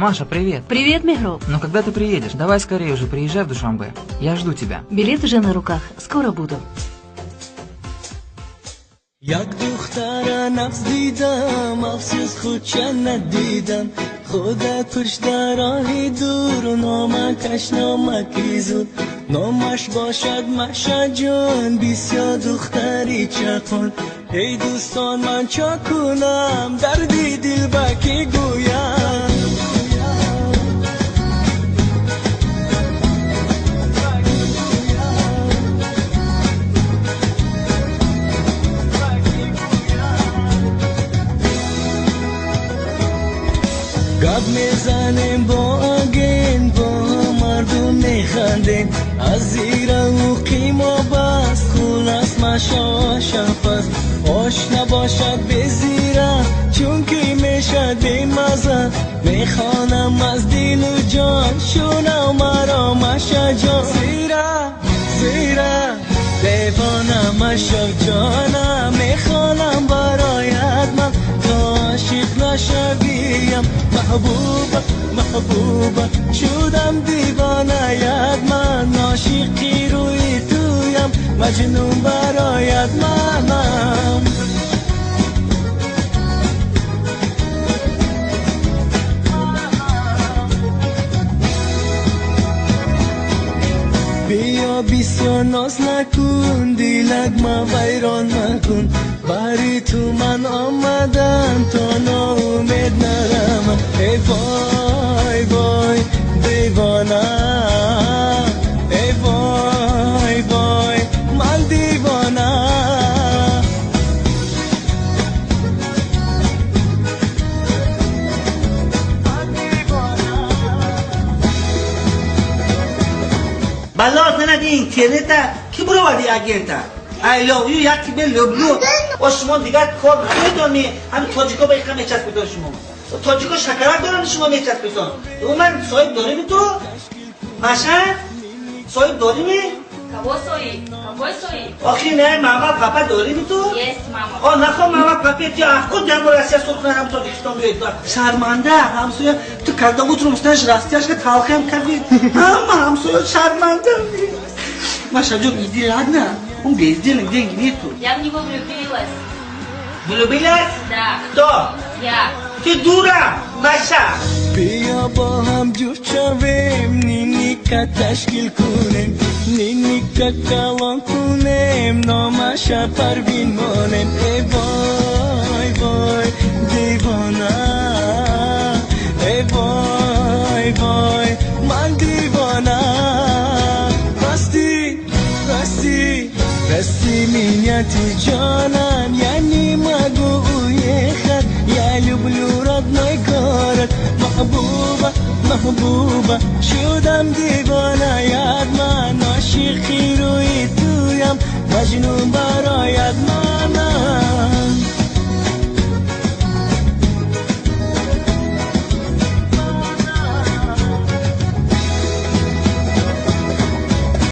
Маша, привет. Привет, Мехроб. Но когда ты приедешь? Давай скорее уже приезжай в Душанбе. Я жду тебя. Билет уже на руках. Скоро буду. یک دختر نفس دیدم افسوس خود چند ندیدم خودت پشت راهی دور نامکش نامکی زود نامش باشد مشهد جان بسیار دختری چکن ای دوستان من چا کنم دردی دل بکی گویم گپ میزنیم با آگین با مردم میخندیم از زیر او قیما بست خلاص مشا شفست آش نباشد بزیره چون که میشد بیمزه میخوانم از دل و جان شونم مرا مشا جان زیره دیوانم مشا جانم میخوانم برایت من تا عاشق نشویم محبوبه شدم دیوانه‌یت من عاشقی روی تویم مجنون برایت منم بیا بسیار ناز نکن دیلک ما ویران مکن بری تو من آمدم تا ناامید نرم ای وای وای دیوانه ای وای وای من دیوانه بلاد ندی اینترنت کی برو وادی اگنتا I love you یکی به لبلو و شما دیگر کار نمیدونی همین تاجیکا به یکم میچسب بدون شما تاجیکا شکرک دارن شما میچسب بدون او من صاحب داریم تو ماشن صاحب داریم کبو صاحب آخی نه ماما پاپا داریم تو yes ماما نخوا ماما پاپا تو خود در راستی سوخن هم تاجیکستان بیاد شرمنده همسایه تو کلدا بود رو مستنش راستیش که تلخیم کردی همسایه شرمنده Маша, Джо, иди, ладно? Он бездельник, деньги нету. Я в него влюбилась. Влюбилась? Да. Кто? Я. Ты дура, Маша. بیا با هم جفت شویم نینیکا تشکیل کنیم نینیکا کلان کنیم نامشا پروین مانیم ای وای وای دیوانه ای وای وای من دیوانه راستی میняти جانم یعنی مگو اوی خد یا люблю родной город محبوبه